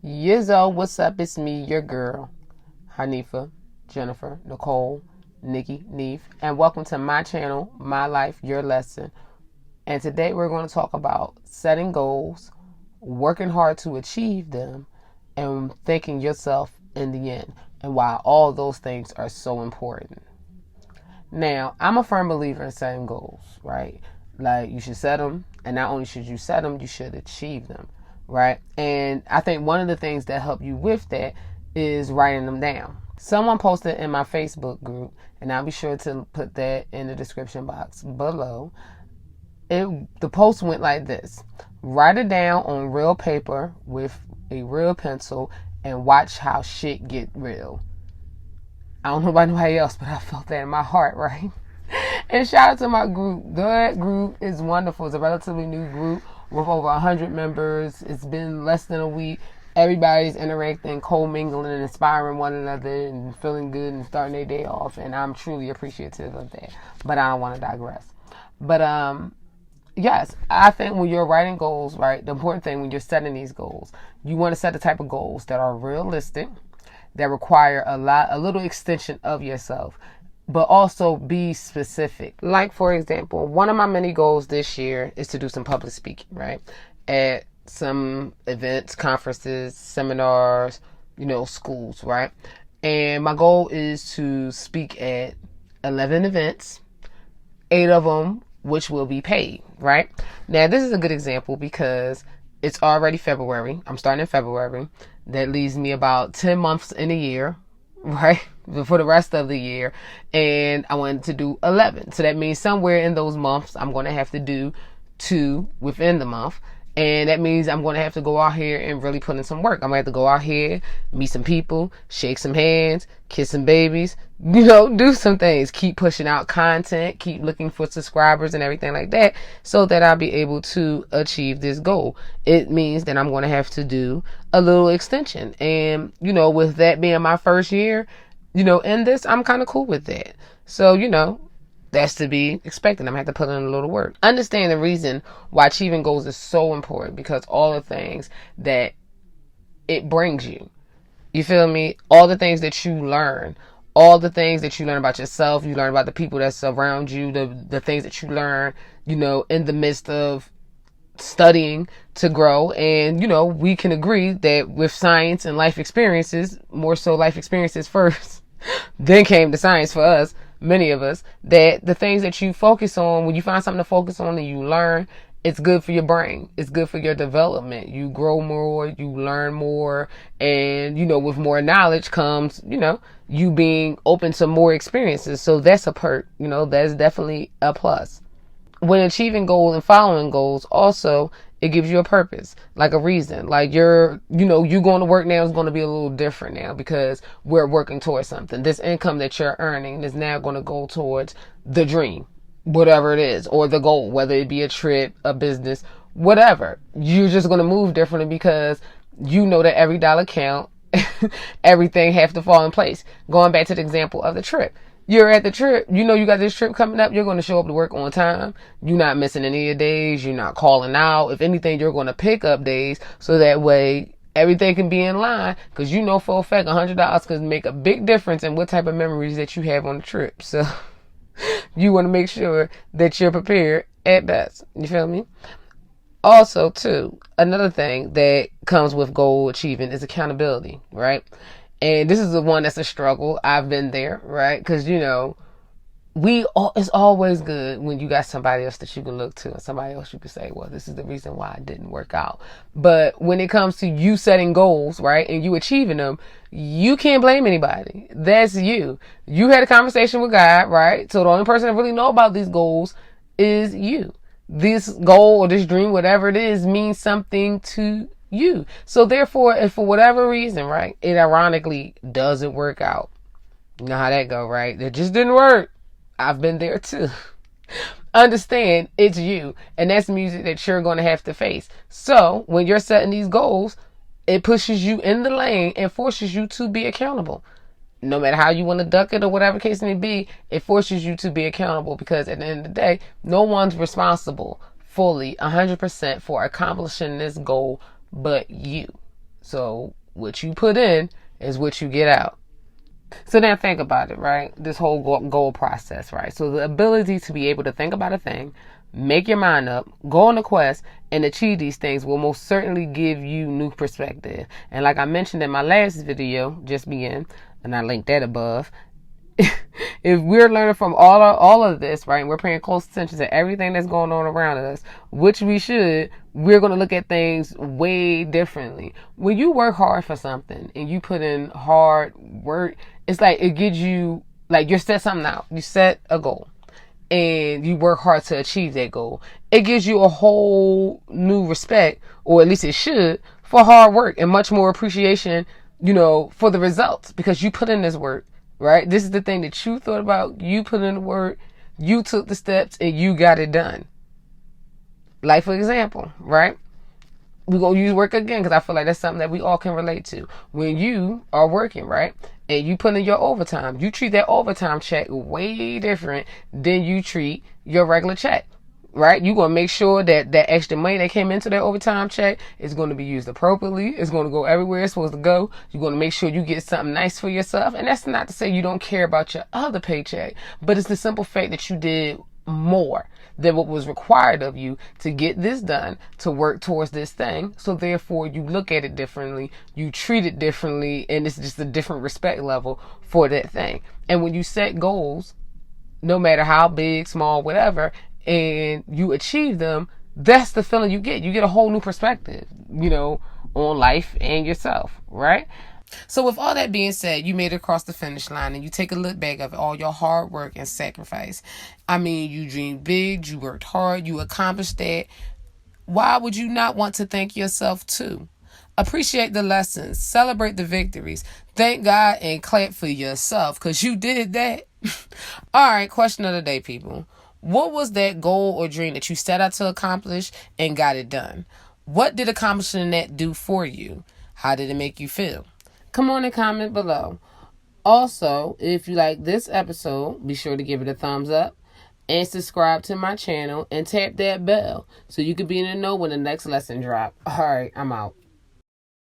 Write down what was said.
Yizzo, what's up? It's me, your girl, Hanifa, Jennifer, Nicole, Nikki, Neve, and welcome to my channel, My Life, Your Lesson. And today we're going to talk about setting goals, working hard to achieve them, and thanking yourself in the end, and why all those things are so important. Now, I'm a firm believer in setting goals, right? Like, you should set them, and not only should you set them, you should achieve them, right? And I think one of the things that help you with that is writing them down. Someone posted in my Facebook group, and I'll be sure to put that in the description box below. The post went like this: write it down on real paper with a real pencil and watch how shit get real. I don't know about nobody else, but I felt that in my heart, right? And shout out to my group. That group is wonderful. It's a relatively new group with over 100 members. It's been less than a week. Everybody's interacting, co-mingling, and inspiring one another and feeling good and starting their day off. And I'm truly appreciative of that. But I don't want to digress. But yes, I think when you're writing goals, right, the important thing when you're setting these goals, you want to set the type of goals that are realistic, that require a little extension of yourself, but also be specific. Like, for example, one of my many goals this year is to do some public speaking, right? At some events, conferences, seminars, schools, right? And my goal is to speak at 11 events, 8 of them which will be paid, right? Now, this is a good example because it's already February. I'm starting in February. That leaves me about 10 months in a year, right? For the rest of the year. And I wanted to do 11. So that means somewhere in those months, I'm going to have to do 2 within the month. And that means I'm going to have to go out here and really put in some work. I'm going to have to go out here, meet some people, shake some hands, kiss some babies, do some things. Keep pushing out content, keep looking for subscribers and everything like that so that I'll be able to achieve this goal. It means that I'm going to have to do a little extension. And, with that being my first year, in this, I'm kind of cool with that. So, that's to be expected. I'm going to have to put in a little work. Understand the reason why achieving goals is so important, because all the things that it brings you. You feel me? All the things that you learn. All the things that you learn about yourself. You learn about the people that surround you. The things that you learn, in the midst of studying to grow. And, we can agree that with science and life experiences, more so life experiences first, then came the science for us. Many of us, that the things that you focus on, when you find something to focus on and you learn, it's good for your brain. It's good for your development. You grow more, you learn more, and, with more knowledge comes, you being open to more experiences. So that's a perk, that's definitely a plus. When achieving goals and following goals, also, it gives you a purpose, like a reason. Like you going to work now is going to be a little different now because we're working towards something. This income that you're earning is now going to go towards the dream, whatever it is, or the goal, whether it be a trip, a business, whatever. You're just going to move differently because you know that every dollar count, everything have to fall in place. Going back to the example of the trip. You're at the trip, you got this trip coming up, you're going to show up to work on time. You're not missing any of your days. You're not calling out. If anything, you're going to pick up days so that way everything can be in line, because for a fact $100 can make a big difference in what type of memories that you have on the trip. So you want to make sure that you're prepared at best. You feel me? Also, too, another thing that comes with goal achieving is accountability, right? And this is the one that's a struggle. I've been there, right? Because, it's always good when you got somebody else that you can look to and somebody else you can say, well, this is the reason why it didn't work out. But when it comes to you setting goals, right, and you achieving them, you can't blame anybody. That's you. You had a conversation with God, right? So the only person that really know about these goals is you. This goal or this dream, whatever it is, means something to you. So therefore, if for whatever reason, right, it ironically doesn't work out. You know how that go, right? It just didn't work. I've been there too. Understand, it's you, and that's music that you're going to have to face. So when you're setting these goals, it pushes you in the lane and forces you to be accountable. No matter how you want to duck it or whatever case may be, it forces you to be accountable, because at the end of the day, no one's responsible fully 100% for accomplishing this goal but you. So what you put in is what you get out. So now think about it, right? This whole goal process, right? So the ability to be able to think about a thing, make your mind up, go on a quest, and achieve these things will most certainly give you new perspective. And like I mentioned in my last video, just being, and I linked that above, if we're learning from all of this, right, and we're paying close attention to everything that's going on around us, which we should, we're going to look at things way differently. When you work hard for something and you put in hard work, it's like it gives you, like, you set something out. You set a goal and you work hard to achieve that goal. It gives you a whole new respect, or at least it should, for hard work and much more appreciation, for the results, because you put in this work. Right? This is the thing that you thought about. You put in the work, you took the steps, and you got it done. Like, for example, right? We're going to use work again because I feel like that's something that we all can relate to. When you are working, right, and you put in your overtime, you treat that overtime check way different than you treat your regular check. Right? You're going to make sure that that extra money that came into that overtime check is going to be used appropriately. It's going to go everywhere it's supposed to go. You're going to make sure you get something nice for yourself. And that's not to say you don't care about your other paycheck, but it's the simple fact that you did more than what was required of you to get this done, to work towards this thing. So therefore you look at it differently, you treat it differently, and it's just a different respect level for that thing. And when you set goals, no matter how big, small, whatever, and you achieve them, that's the feeling you get. You get a whole new perspective, on life and yourself, right? So with all that being said, you made it across the finish line and you take a look back of all your hard work and sacrifice. I mean, you dreamed big, you worked hard, you accomplished that. Why would you not want to thank yourself too? Appreciate the lessons, celebrate the victories, thank God, and clap for yourself because you did that. All right, question of the day, people. What was that goal or dream that you set out to accomplish and got it done? What did accomplishing that do for you? How did it make you feel? Come on and comment below. Also, if you like this episode, be sure to give it a thumbs up and subscribe to my channel and tap that bell so you can be in the know when the next lesson drop. All right, I'm out.